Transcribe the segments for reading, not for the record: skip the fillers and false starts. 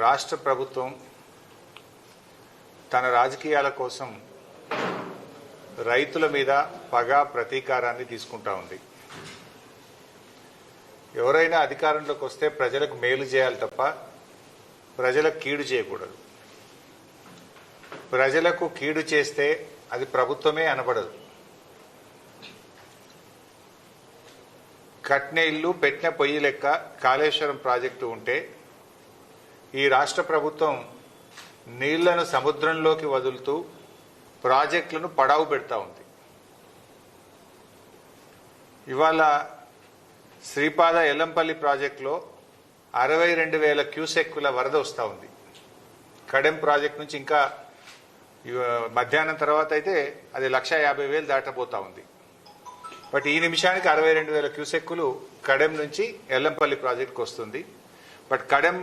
రాష్ట్ర ప్రభుత్వం తన రాజకీయాల కోసం రైతుల మీద పగ ప్రతీకారాన్ని తీసుకుంటా ఉంది. ఎవరైనా అధికారంలోకి వస్తే ప్రజలకు మేలు చేయాలి తప్ప ప్రజలకు కీడు చేయకూడదు. ప్రజలకు కీడు చేస్తే అది ప్రభుత్వమే అనబడదు. కట్టిన ఇల్లు పెట్టిన పొయ్యి లెక్క కాళేశ్వరం ప్రాజెక్టు ఉంటే ఈ రాష్ట్ర ప్రభుత్వం నీళ్లను సముద్రంలోకి వదులుతూ ప్రాజెక్టులను పడావు పెడతా ఉంది. ఇవాళ శ్రీపాద ఎల్లంపల్లి ప్రాజెక్టులో 62,000 క్యూసెక్కుల వరద వస్తూ ఉంది. కడెం ప్రాజెక్టు నుంచి ఇంకా మధ్యాహ్నం తర్వాత అయితే అది 150,000 దాటబోతా ఉంది. బట్ ఈ నిమిషానికి 62,000 క్యూసెక్కులు కడెం నుంచి ఎల్లంపల్లి ప్రాజెక్టుకు వస్తుంది. బట్ కడెం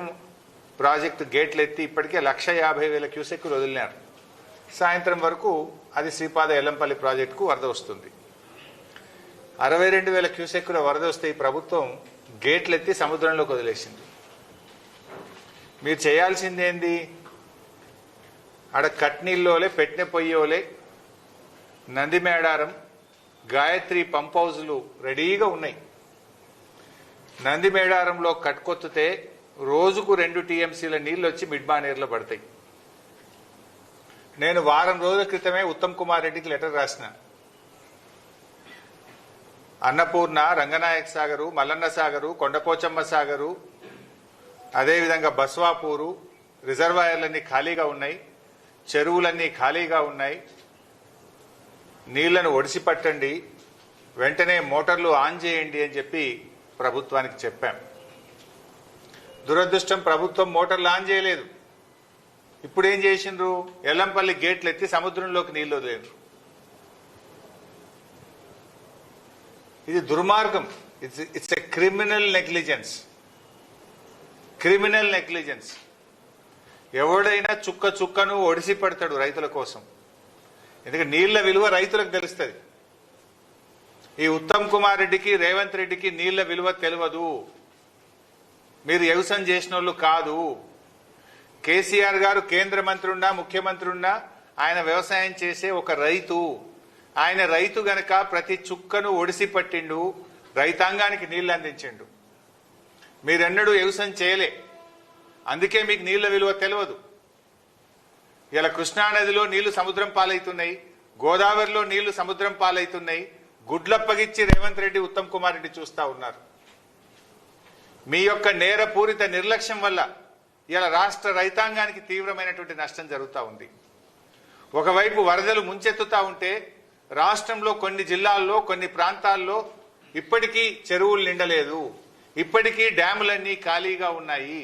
ప్రాజెక్టు గేట్లు ఎత్తి ఇప్పటికే 150,000 క్యూసెక్కులు వదిలినారు. సాయంత్రం వరకు అది శ్రీపాద ఎల్లంపల్లి ప్రాజెక్టుకు వరద వస్తుంది. 62,000 క్యూసెక్కుల వరద వస్తే ఈ ప్రభుత్వం గేట్లు ఎత్తి సముద్రంలోకి వదిలేసింది. మీరు చేయాల్సిందేంది? ఆడ కట్నీల్లోలే పెట్టిన పొయ్యోలే నందిమేడారం గాయత్రి పంప్ హౌజులు రెడీగా ఉన్నాయి. నందిమేడారంలో కట్కొత్తితే రోజుకు 2 టీఎంసీల నీళ్లు వచ్చి మిడ్మానేరులో పడతాయి. నేను వారం రోజుల క్రితమే ఉత్తమ్ కుమార్ రెడ్డికి లెటర్ రాసిన. అన్నపూర్ణ, రంగనాయక సాగరు, మల్లన్న సాగరు, కొండపోచమ్మ సాగరు, అదేవిధంగా బస్వాపూరు రిజర్వాయర్లన్నీ ఖాళీగా ఉన్నాయి, చెరువులన్నీ ఖాళీగా ఉన్నాయి. నీళ్లను ఒడిసి పట్టండి, వెంటనే మోటార్లు ఆన్ చేయండి అని చెప్పి ప్రభుత్వానికి చెప్పాం. దురదృష్టం, ప్రభుత్వం మోటార్లు ఆన్ చేయలేదు. ఇప్పుడు ఏం చేసిండ్రు? ఎల్లంపల్లి గేట్లు ఎత్తి సముద్రంలోకి నీళ్లు వదిలేరు. ఇది దుర్మార్గం. It's a criminal negligence. Criminal negligence. ఎవడైనా చుక్క చుక్కను ఒడిసి పడతాడు రైతుల కోసం. ఎందుకంటే నీళ్ల విలువ రైతులకు తెలుస్తుంది. ఈ ఉత్తమ్ కుమార్ రెడ్డికి, రేవంత్ రెడ్డికి నీళ్ల విలువ తెలియదు. మీరు వ్యవసాయం చేసిన వాళ్ళు కాదు. కేసీఆర్ గారు కేంద్ర మంత్రి ఉన్నా, ముఖ్యమంత్రి ఉన్నా ఆయన వ్యవసాయం చేసే ఒక రైతు. ఆయన రైతు గనక ప్రతి చుక్కను ఒడిసి పట్టిండు, రైతాంగానికి నీళ్లు అందించిండు. మీరెన్నడూ వ్యవసాయం చేయలే, అందుకే మీకు నీళ్ల విలువ తెలియదు. ఇలా కృష్ణానదిలో నీళ్లు సముద్రం పాలవుతున్నాయి, గోదావరిలో నీళ్లు సముద్రం పాలవుతున్నాయి. గుడ్లప్పగిచ్చి రేవంత్ రెడ్డి, ఉత్తమ్ కుమార్ రెడ్డి చూస్తా ఉన్నారు. మీ యొక్క నేరపూరిత నిర్లక్ష్యం వల్ల ఇలా రాష్ట్ర రైతాంగానికి తీవ్రమైనటువంటి నష్టం జరుగుతూ ఉంది. ఒకవైపు వరదలు ముంచెత్తుతా ఉంటే రాష్ట్రంలో కొన్ని జిల్లాల్లో, కొన్ని ప్రాంతాల్లో ఇప్పటికీ చెరువులు నిండలేదు, ఇప్పటికీ డ్యాములన్నీ ఖాళీగా ఉన్నాయి.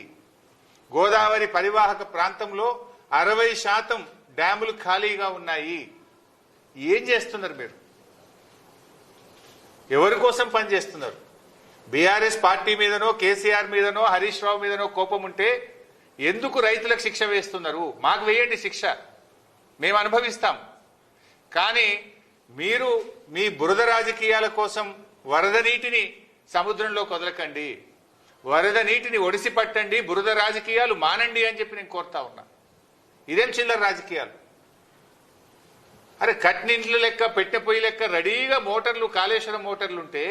గోదావరి పరివాహక ప్రాంతంలో 60% డ్యాములు ఖాళీగా ఉన్నాయి. ఏం చేస్తున్నారు మీరు? ఎవరి కోసం పనిచేస్తున్నారు? బీఆర్ఎస్ పార్టీ మీదనో, కేసీఆర్ మీదనో, హరీష్ రావు మీదనో కోపం ఉంటే ఎందుకు రైతులకు శిక్ష వేస్తున్నారు? మాకు వేయండి శిక్ష, మేము అనుభవిస్తాం. కానీ మీరు మీ బురద రాజకీయాల కోసం వరద నీటిని సముద్రంలోకి వదలకండి, వరద నీటిని ఒడిసి పట్టండి, బురద రాజకీయాలు మానండి అని చెప్పి నేను కోరుతా ఉన్నా. ఇదేం చిల్లర రాజకీయాలు? అరే కట్నింట్ల లెక్క, పెట్టె పొయ్యి లెక్క రెడీగా మోటార్లు, కాళేశ్వరం మోటార్లు ఉంటే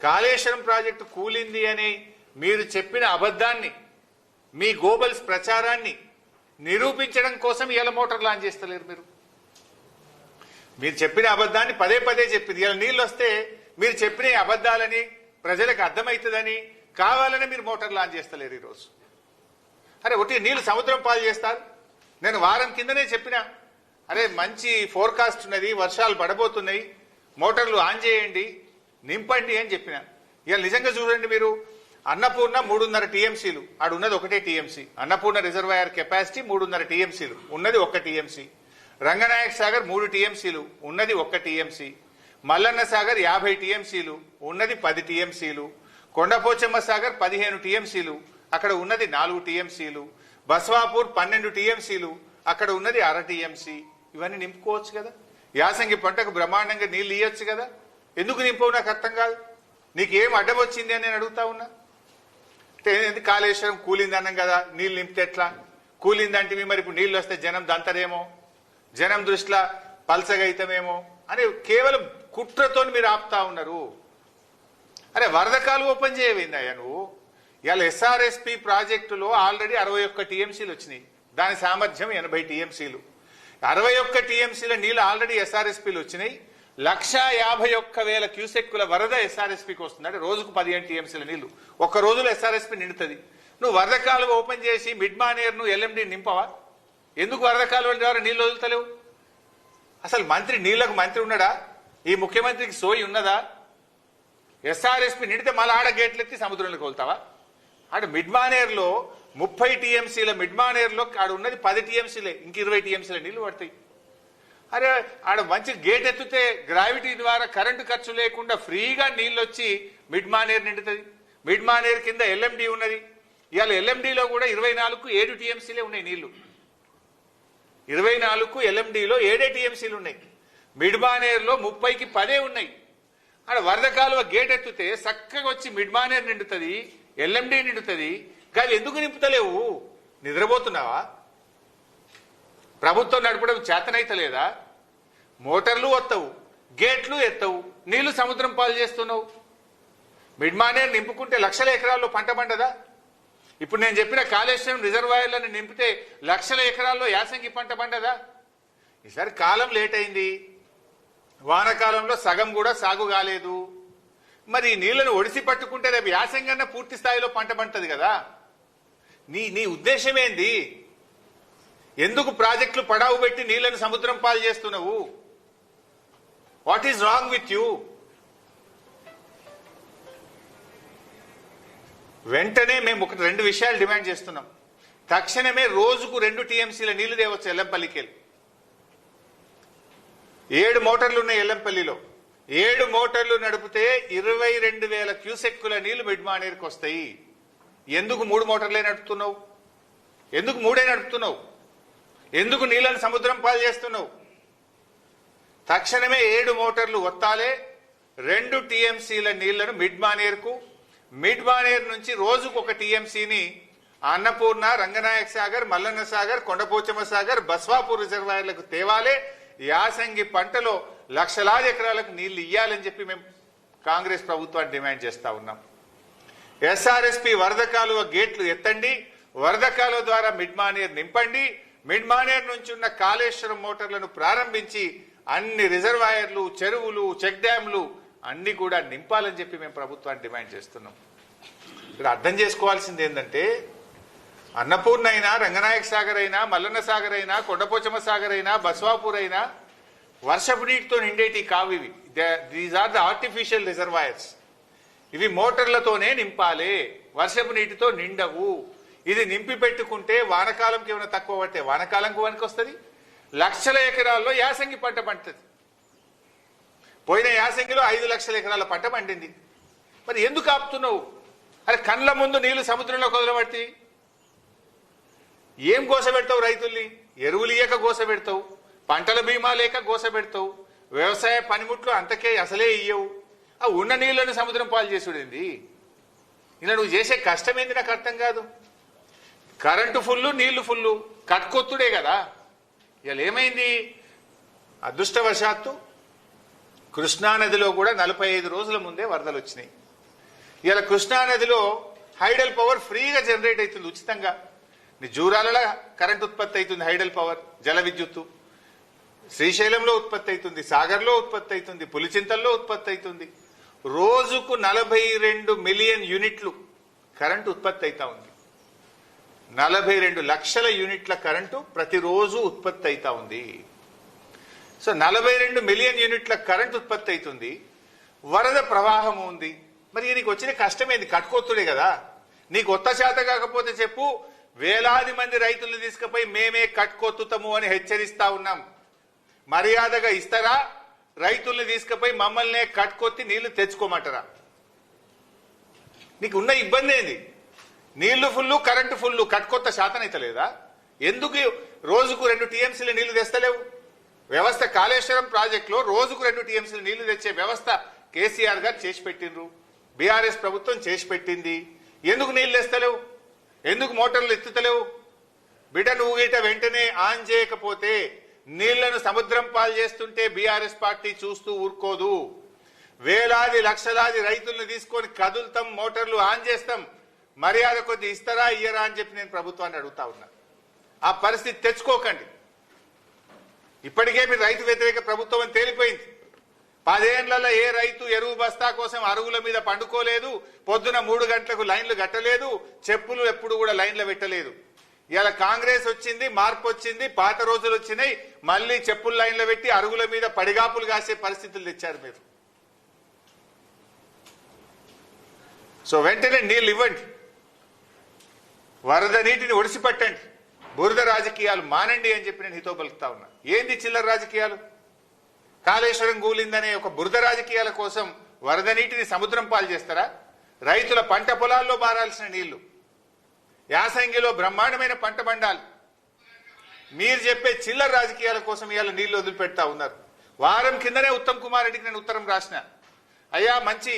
కాళేశ్వరం ప్రాజెక్టు కూలింది అని మీరు చెప్పిన అబద్ధాన్ని, మీ గోబల్స్ ప్రచారాన్ని నిరూపించడం కోసం ఇలా మోటార్లు ఆన్ చేస్తలేరు. మీరు చెప్పిన అబద్ధాన్ని పదే పదే చెప్పింది. ఇలా నీళ్ళు వస్తే మీరు చెప్పిన అబద్ధాలని ప్రజలకు అర్థమవుతుందని కావాలని మీరు మోటార్లు ఆన్ చేస్తలేరు ఈరోజు. అరే ఒకటి నీళ్లు సముద్రం పాలు చేస్తారు. నేను వారం కిందనే చెప్పినా, అరే మంచి ఫోర్కాస్ట్ ఉన్నది, వర్షాలు పడబోతున్నాయి, మోటార్లు ఆన్ చేయండి, నింపండి అని చెప్పిన. ఇక నిజంగా చూడండి, మీరు అన్నపూర్ణ 3.5 టీఎంసీలు, ఆడు ఉన్నది 1 టీఎంసీ. అన్నపూర్ణ రిజర్వాయర్ కెపాసిటీ 3.5 టీఎంసీలు, ఉన్నది 1 టీఎంసీ. రంగనాయక సాగర్ 3 టీఎంసీలు, ఉన్నది 1 టీఎంసీ. మల్లన్న సాగర్ 50 టీఎంసీలు, ఉన్నది 10 టీఎంసీలు. కొండపోచమ్మ సాగర్ 15 టీఎంసీలు, అక్కడ ఉన్నది 4 టీఎంసీలు. బస్వాపూర్ 12 టీఎంసీలు, అక్కడ ఉన్నది 1/2 టీఎంసీ. ఇవన్నీ నింపుకోవచ్చు కదా. యాసంగి పంటకు బ్రహ్మాండంగా నీళ్లు ఇవ్వచ్చు కదా. ఎందుకు నింపవు నాకు అర్థం కాదు. నీకేం అడ్డం వచ్చింది అని నేను అడుగుతా ఉన్నా. అంటే కాళేశ్వరం కూలింది అన్నాం కదా, నీళ్ళు నింపితే ఎట్లా కూలిందంటే మరి ఇప్పుడు నీళ్ళు వస్తే జనం దంతరేమో, జనం దృష్టిలో పల్సగా అయితమేమో అని కేవలం కుట్రతో మీరు ఆపుతా ఉన్నారు. అరే వరదకాలు ఓపెన్ చేయవేందయ్యా నువ్వు. ఇవాళ ఎస్ఆర్ఎస్పి ప్రాజెక్టులో ఆల్రెడీ 61 టీఎంసీలు వచ్చినాయి. దాని సామర్థ్యం 80 టీఎంసీలు. 61 టీఎంసీల నీళ్ళు ఆల్రెడీ ఎస్ఆర్ఎస్పీలు వచ్చినాయి. 151,000 క్యూసెక్కుల వరద ఎస్ఆర్ఎస్పీకి వస్తుంది. అంటే రోజుకు 15 టీఎంసీల నీళ్లు ఒక్క రోజులో ఎస్ఆర్ఎస్పీ నిండుతుంది. నువ్వు వరద కాలువ ఓపెన్ చేసి మిడ్ మానేర్ నువ్వు ఎల్ఎండి నింపవా? ఎందుకు వరద కాలువ ద్వారా నీళ్లు వదులుతలేవు? అసలు మంత్రి నీళ్లకు మంత్రి ఉన్నాడా? ఈ ముఖ్యమంత్రికి సోయి ఉన్నదా? ఎస్ఆర్ఎస్పీ నిండితే మళ్ళీ ఆడ గేట్లు ఎత్తి సముద్రంలోకి వెళ్తావా? ఆడ మిడ్ మానేర్లో 30 టీఎంసీల మిడ్ మానేర్లో ఆడ ఉన్నది 10 టీఎంసీలే, ఇంక 20 టీఎంసీల నీళ్లు పడతాయి. అరే ఆడ మంచి గేట్ ఎత్తితే గ్రావిటీ ద్వారా కరెంటు ఖర్చు లేకుండా ఫ్రీగా నీళ్ళు వచ్చి మిడ్ మానేర్ నిండుతుంది. మిడ్ మానేర్ కింద ఎల్ఎండి ఉన్నది. ఇవాళ ఎల్ఎండిలో కూడా 24కు 7 టీఎంసీలే ఉన్నాయి నీళ్లు. 24కు ఎల్ఎండిలో 7 టీఎంసీలు ఉన్నాయి. మిడ్ మానేర్లో 30కి 10 ఉన్నాయి. ఆడ వరద కాలువ గేట్ ఎత్తితే చక్కగా వచ్చి మిడ్ మానేర్ నిండుతుంది, ఎల్ఎండి నిండుతుంది. కానీ ఎందుకు నింపుతలేవు? నిద్రపోతున్నావా? ప్రభుత్వం నడపడం చేతనైతలేదా? మోటార్లు వస్తావు, గేట్లు ఎత్తవు, నీళ్లు సముద్రం పాలు చేస్తున్నావు. మిడ్ మానేర్ నింపుకుంటే లక్షల ఎకరాల్లో పంట పండదా? ఇప్పుడు నేను చెప్పిన కాళేశ్వరం రిజర్వాయర్లను నింపితే లక్షల ఎకరాల్లో యాసంగి పంట పండదా? ఈసారి కాలం లేట్ అయింది. వానకాలంలో సగం కూడా సాగు కాలేదు. మరి నీళ్లను ఒడిసి పట్టుకుంటే రేపు యాసంగన్న పూర్తి స్థాయిలో పంట పండుతుంది కదా. నీ ఉద్దేశం ఏంది? ఎందుకు ప్రాజెక్టులు పడావు పెట్టి నీళ్లను సముద్రం పాలు చేస్తున్నావు? What is wrong with you? వెంటనే మేము 2 విషయాలు డిమాండ్ చేస్తున్నాం. తక్షణమే రోజుకు 2 టీఎంసీల నీళ్లు తేవచ్చు ఎల్లంపల్లికి వెళ్ళి. 7 మోటార్లు ఉన్నాయి ఎల్లంపల్లిలో. 7 మోటార్లు నడిపితే 22,000 క్యూసెక్కుల నీళ్లు మిడ్ మానేర్కి వస్తాయి. ఎందుకు 3 మోటార్లే నడుపుతున్నావు? ఎందుకు 3 నడుపుతున్నావు? ఎందుకు నీళ్లను సముద్రం పాలు చేస్తున్నావు? తక్షణమే 7 మోటార్లు వత్తాలే. 2 టీఎంసీల నీళ్లను మిడ్ మానేర్కు, మిడ్ మానేర్ నుంచి రోజుకు 1 టీఎంసీని అన్నపూర్ణ, రంగనాయక సాగర్, మల్లన్న సాగర్, కొండపోచమ్మ సాగర్, బస్వాపూర్ రిజర్వాయర్లకు తేవాలే. యాసంగి పంటలో లక్షలాది ఎకరాలకు నీళ్లు ఇయ్యాలని చెప్పి మేము కాంగ్రెస్ ప్రభుత్వాన్ని డిమాండ్ చేస్తా ఉన్నాం. ఎస్ఆర్ఎస్పీ వరద కాలువ గేట్లు ఎత్తండి, వరద కాలువ ద్వారా మిడ్ మానేర్ నింపండి. మిడ్ మానేర్ నుంచి ఉన్న కాళేశ్వరం మోటార్లను ప్రారంభించి అన్ని రిజర్వాయర్లు, చెరువులు, చెక్ డ్యాంలు అన్ని కూడా నింపాలని చెప్పి మేము ప్రభుత్వాన్ని డిమాండ్ చేస్తున్నాం. ఇక్కడ అర్థం చేసుకోవాల్సింది ఏంటంటే అన్నపూర్ణ అయినా, రంగనాయక సాగర్ అయినా, మల్లన్న సాగర్ అయినా, కొండపోచమ్మ సాగర్ అయినా, బస్వాపూర్ అయినా వర్షపు నీటితో నిండేటి కావు ఇవి. These are the artificial reservoirs. ఇవి మోటార్లతోనే నింపాలి, వర్షపు నీటితో నిండవు. ఇది నింపి పెట్టుకుంటే వానకాలంకి ఏమైనా తక్కువ పడితే వానకాలంకు వనికి వస్తుంది. లక్షల ఎకరాల్లో యాసంగి పంట పండుతుంది. పోయిన యాసంగిలో 5 లక్షల ఎకరాల పంట పండింది. మరి ఎందుకు ఆపుతున్నావు? అరే కళ్ళ ముందు నీళ్లు సముద్రంలో వదలబట్టి ఏం గోసపెడతావు? రైతుల్ని ఎరువులు ఇయ్యక గోసపెడతావు, పంటల బీమా లేక గోసపెడతావు, వ్యవసాయ పనిముట్లు అంతకే అసలే ఇయ్యవు. ఆ ఉన్న నీళ్లను సముద్రం పాలు చేసుడేంది? ఇలా నువ్వు చేసే కష్టమేంది నాకు అర్థం కాదు. కరెంటు ఫుల్లు, నీళ్లు ఫుల్లు, కట్కొత్తుడే కదా. ఇలా ఏమైంది? అదృష్టవశాత్తు కృష్ణానదిలో కూడా 45 రోజుల ముందే వరదలు వచ్చినాయి. ఇలా కృష్ణానదిలో హైడల్ పవర్ ఫ్రీగా జనరేట్ అవుతుంది ఉచితంగా. జూరాలలో కరెంట్ ఉత్పత్తి అవుతుంది, హైడల్ పవర్, జల విద్యుత్తు. శ్రీశైలంలో ఉత్పత్తి అవుతుంది, సాగర్లో ఉత్పత్తి అవుతుంది, పులిచింతల్లో ఉత్పత్తి అవుతుంది. రోజుకు 42 మిలియన్ యూనిట్లు కరెంటు ఉత్పత్తి అవుతా ఉంది. 42 లక్షల యూనిట్ల కరెంటు ప్రతిరోజు ఉత్పత్తి అవుతా ఉంది. సో 42 మిలియన్ యూనిట్ల కరెంట్ ఉత్పత్తి అవుతుంది, వరద ప్రవాహం ఉంది. మరి నీకు వచ్చిన కష్టమేంది? కట్టుకొత్తుడే కదా. నీకు కొత్త చేత కాకపోతే చెప్పు, వేలాది మంది రైతులను తీసుకుపోయి మేమే కట్టుకొత్తుతాము అని హెచ్చరిస్తా ఉన్నాం. మర్యాదగా ఇస్తారా? రైతుల్ని తీసుకుపోయి మమ్మల్నే కట్టుకొత్తి నీళ్లు తెచ్చుకోమంటారా? నీకు ఉన్న ఇబ్బంది ఏంది? నీళ్లు ఫుల్లు, కరెంటు ఫుల్లు, కట్టుకొత్త శాతం అయితే లేదా? ఎందుకు రోజుకు 2 టీఎంసీల నీళ్లు తెస్తలేవు? వ్యవస్థ కాళేశ్వరం ప్రాజెక్టులో రోజుకు 2 టీఎంసీల నీళ్లు తెచ్చే వ్యవస్థ కేసీఆర్ గారు చేసి పెట్టిండ్రు, బీఆర్ఎస్ ప్రభుత్వం చేసి పెట్టింది. ఎందుకు నీళ్ళు తెస్తలేవు? ఎందుకు మోటార్లు ఎత్తుతలేవు? బిడ్డ నువ్వు గిట వెంటనే ఆన్ చేయకపోతే నీళ్లను సముద్రం పాలు చేస్తుంటే బీఆర్ఎస్ పార్టీ చూస్తూ ఊరుకోదు. వేలాది లక్షలాది రైతులను తీసుకొని కదులుతాం, మోటార్లు ఆన్ చేస్తాం. మర్యాద కొద్ది ఇస్తారా ఇయ్యరా అని చెప్పి నేను ప్రభుత్వాన్ని అడుగుతా ఉన్నా. ఆ పరిస్థితి తెచ్చుకోకండి. ఇప్పటికే మీరు రైతు వ్యతిరేక ప్రభుత్వం అని తేలిపోయింది. 10 ఏళ్లలో ఏ రైతు ఎరువు బస్తా కోసం అరుగుల మీద పండుకోలేదు, పొద్దున 3 గంటలకు లైన్లు కట్టలేదు, చెప్పులు ఎప్పుడు కూడా లైన్లు పెట్టలేదు. ఇలా కాంగ్రెస్ వచ్చింది, మార్పు వచ్చింది, పాత రోజులు వచ్చినాయి, మళ్ళీ చెప్పులు లైన్లు పెట్టి అరుగుల మీద పడిగాపులు కాసే పరిస్థితులు తెచ్చారు మీరు. సో వెంటనే నీళ్ళు ఇవ్వండి, వరద నీటిని ఒడిసిపట్టండి, బురద రాజకీయాలు మానండి అని చెప్పి నేను హితో పలుకుతా ఉన్నా. ఏంది చిల్లర రాజకీయాలు? కాళేశ్వరం కూలిందనే ఒక బురద రాజకీయాల కోసం వరద నీటిని సముద్రం పాలు చేస్తారా? రైతుల పంట పొలాల్లో బారాల్సిన నీళ్లు, యాసంగిలో బ్రహ్మాండమైన పంట బండాలు, మీరు చెప్పే చిల్లర రాజకీయాల కోసం ఇవాళ నీళ్లు వదిలిపెడతా ఉన్నారు. వారం కిందనే ఉత్తమ్ కుమార్ రెడ్డికి నేను ఉత్తరం రాసిన, అయ్యా మంచి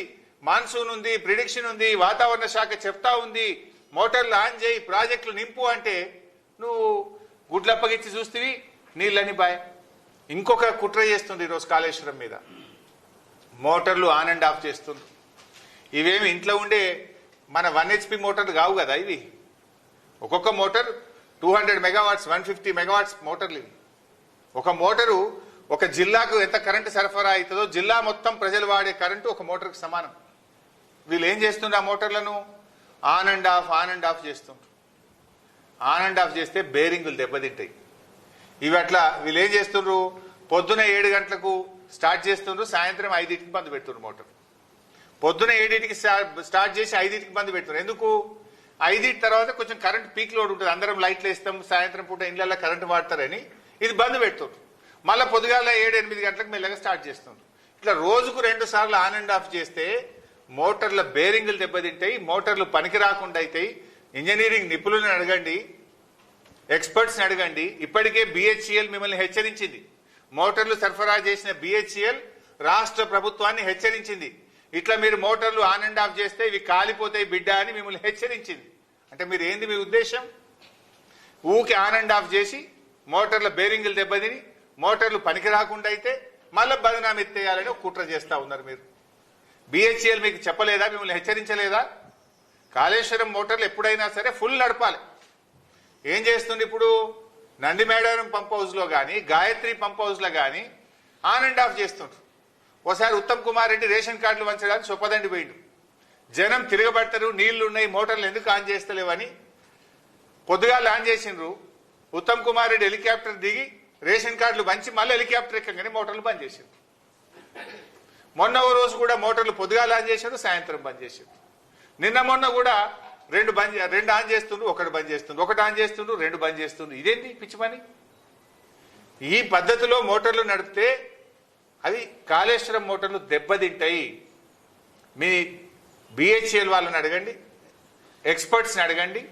మాన్సూన్ ఉంది, ప్రిడిక్షన్ ఉంది, వాతావరణ శాఖ చెప్తా ఉంది, మోటార్లు ఆన్ చేయి, ప్రాజెక్టులు నింపు అంటే నువ్వు గుడ్లప్పగిచ్చి చూస్తేవి నీళ్ళని బాయ్. ఇంకొక కుట్ర చేస్తుంది ఈరోజు కాళేశ్వరం మీద, మోటార్లు ఆన్ అండ్ ఆఫ్ చేస్తుంది. ఇవేమి ఇంట్లో ఉండే మన 1 HP మోటార్లు కావు కదా ఇవి. ఒక్కొక్క మోటార్ 200 మెగావాట్స్, 150 మెగావాట్స్ మోటార్లు ఇవి. ఒక మోటారు ఒక జిల్లాకు ఎంత కరెంటు సరఫరా అవుతుందో జిల్లా మొత్తం ప్రజలు వాడే కరెంటు ఒక మోటార్కి సమానం. వీళ్ళు ఏం చేస్తుండ్రు? ఆ మోటార్లను ఆన్ అండ్ ఆఫ్ చేస్తుండ్రు. ఆన్ అండ్ ఆఫ్ చేస్తే బేరింగులు దెబ్బతింటాయి. ఇవి అట్లా వీళ్ళు ఏం చేస్తుండ్రు? పొద్దున 7 గంటలకు స్టార్ట్ చేస్తుండ్రు, సాయంత్రం 5కి బంద్ పెడుతుండ్రు మోటార్. పొద్దున 7కి స్టార్ట్ చేసి 5కి బంద్ పెడుతున్నారు. ఎందుకు? 5 తర్వాత కొంచెం కరెంట్ పీక్ లోడ్ ఉంటుంది, అందరం లైట్లు వేస్తాం, సాయంత్రం పూట ఇళ్లలో కరెంట్ వాడతారని ఇది బంద్ పెడుతుండ్రు. మళ్ళీ పొద్దుగాల 7-8 గంటలకు మెల్లగా స్టార్ట్ చేస్తుండ్రు. ఇట్లా రోజుకు 2 సార్లు ఆన్ అండ్ ఆఫ్ చేస్తే మోటార్ల బేరింగులు దెబ్బతింటాయి, మోటార్లు పనికి రాకుండా అవుతాయి. ఇంజనీరింగ్ నిపుణులను అడగండి, ఎక్స్పర్ట్స్ని అడగండి. ఇప్పటికే బిహెచ్ఈఎల్ మిమ్మల్ని హెచ్చరించింది. మోటార్లు సరఫరా చేసిన బిహెచ్ఈఎల్ రాష్ట్ర ప్రభుత్వాన్ని హెచ్చరించింది. ఇట్లా మీరు మోటార్లు ఆన్ అండ్ ఆఫ్ చేస్తే ఇవి కాలిపోతాయి బిడ్డ అని మిమ్మల్ని హెచ్చరించింది. అంటే మీరు ఏంది మీ ఉద్దేశం? ఊకి ఆన్ అండ్ ఆఫ్ చేసి మోటార్ల బేరింగులు దెబ్బతిని మోటార్లు పనికి రాకుండా అయితే మళ్ళీ బదనామీ ఎత్తేయాలని కుట్ర చేస్తా ఉన్నారు మీరు. బిహెచ్ఈఎల్ మీకు చెప్పలేదా? మిమ్మల్ని హెచ్చరించలేదా? కాళేశ్వరం మోటార్లు ఎప్పుడైనా సరే ఫుల్ నడపాలి. ఏం చేస్తుంది ఇప్పుడు? నందిమేడారం పంప్ హౌస్లో కానీ గాయత్రి పంప్ హౌస్లో కానీ ఆన్ అండ్ ఆఫ్ చేస్తుండ్రు. ఒకసారి ఉత్తమ్ కుమార్ రెడ్డి రేషన్ కార్డులు వంచడానికి చొప్పదండి పోయిండు. జనం తిరగబడతారు, నీళ్లు ఉన్నాయి, మోటార్లు ఎందుకు ఆన్ చేస్తలేవని పొద్దుగాలు ఆన్ చేసిండ్రు. ఉత్తమ్ కుమార్ రెడ్డి హెలికాప్టర్ దిగి రేషన్ కార్డులు వంచి మళ్ళీ హెలికాప్టర్ ఎక్కగానే మోటార్లు బంద్ చేసిండ్రు. మొన్న ఓ రోజు కూడా మోటార్లు పొద్దుగాలు ఆన్ చేశారు, సాయంత్రం బంద్ చేశారు. నిన్న మొన్న కూడా 2 ఆన్ చేస్తుండ్రు, 1 బంద్ చేస్తుండ్రు, 1 ఆన్ చేస్తుండ్రు, 2 బంద్ చేస్తుండ్రు. ఇదేంటి పిచ్చి పని? ఈ పద్ధతిలో మోటార్లు నడిపితే అవి కాళేశ్వరం మోటార్లు దెబ్బతింటాయి. మీ బిహెచ్ఎల్ వాళ్ళని అడగండి, ఎక్స్పర్ట్స్ని అడగండి,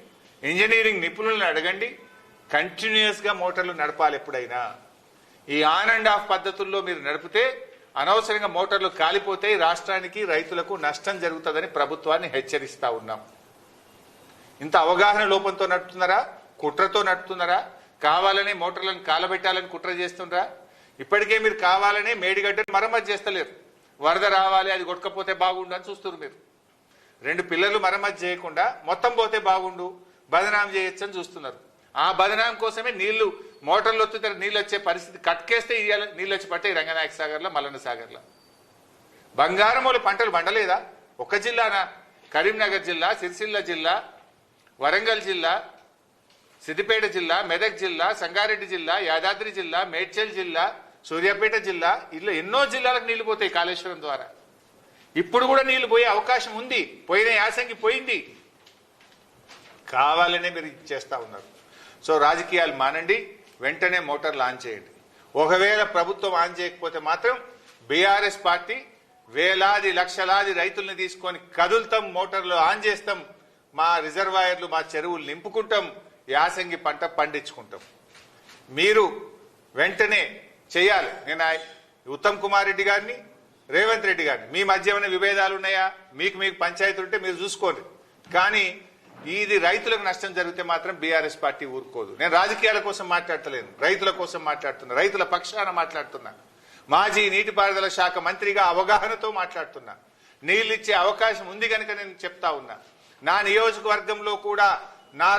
ఇంజనీరింగ్ నిపుణులను అడగండి. కంటిన్యూస్గా మోటార్లు నడపాలి ఎప్పుడైనా. ఈ ఆన్ అండ్ ఆఫ్ పద్ధతుల్లో మీరు నడిపితే అనవసరంగా మోటార్లు కాలిపోతాయి, రాష్ట్రానికి రైతులకు నష్టం జరుగుతుందని ప్రభుత్వాన్ని హెచ్చరిస్తా ఉన్నాం. ఇంత అవగాహన లోపంతో నడుపుతున్నారా? కుట్రతో నడుపుతున్నారా? కావాలనే మోటార్లను కాలబెట్టాలని కుట్ర చేస్తుండ్రా? ఇప్పటికే మీరు కావాలనే మేడిగడ్డను మరమ్మతు చేస్తలేరు. వరద రావాలి, అది కొట్టకపోతే బాగుండు అని చూస్తున్నారు మీరు. 2 పిల్లలు మరమ్మతు చేయకుండా మొత్తం పోతే బాగుండు, బదనాం చేయొచ్చు అని చూస్తున్నారు. ఆ బదనాం కోసమే నీళ్లు మోటార్లు వస్తుంటే నీళ్ళు వచ్చే పరిస్థితి కట్కేస్తే నీళ్ళు వచ్చి పట్టాయి రంగనాయక సాగర్లో, మల్లన్న సాగర్లో. బంగారం వాళ్ళు పంటలు పండలేదా? ఒక జిల్లానా? కరీంనగర్ జిల్లా, సిరిసిల్ల జిల్లా, వరంగల్ జిల్లా, సిద్దిపేట జిల్లా, మెదక్ జిల్లా, సంగారెడ్డి జిల్లా, యాదాద్రి జిల్లా, మేడ్చల్ జిల్లా, సూర్యాపేట జిల్లా, ఇలా ఎన్నో జిల్లాలకు నీళ్లు పోతాయి కాళేశ్వరం ద్వారా. ఇప్పుడు కూడా నీళ్లు పోయే అవకాశం ఉంది. పోయిన యాసంగి పోయింది. కావాలనే మీరు చేస్తా ఉన్నారు. సో రాజకీయాలు మానండి, వెంటనే మోటార్లు ఆన్ చేయండి. ఒకవేళ ప్రభుత్వం ఆన్ చేయకపోతే మాత్రం బీఆర్ఎస్ పార్టీ వేలాది లక్షలాది రైతుల్ని తీసుకొని కదులుతాం, మోటార్లు ఆన్ చేస్తాం, మా రిజర్వాయర్లు, మా చెరువులు నింపుకుంటాం, యాసంగి పంట పండించుకుంటాం. మీరు వెంటనే చేయాలి. నేను ఉత్తమ్ కుమార్ రెడ్డి గారిని, రేవంత్ రెడ్డి గారిని, మీ మధ్య ఏమైనా విభేదాలు ఉన్నాయా? మీకు పంచాయతీ ఉంటే మీరు చూసుకోండి. కానీ ఇది రైతులకు నష్టం జరిగితే మాత్రం బీఆర్ఎస్ పార్టీ ఊరుకోదు. నేను రాజకీయాల కోసం మాట్లాడతలేను, రైతుల కోసం మాట్లాడుతున్నా, రైతుల పక్షాన మాట్లాడుతున్నా, మాజీ నీటిపారుదల శాఖ మంత్రిగా అవగాహనతో మాట్లాడుతున్నా. నీళ్లు ఇచ్చే అవకాశం ఉంది కనుక నేను చెప్తా ఉన్నా. నా నియోజకవర్గంలో కూడా నా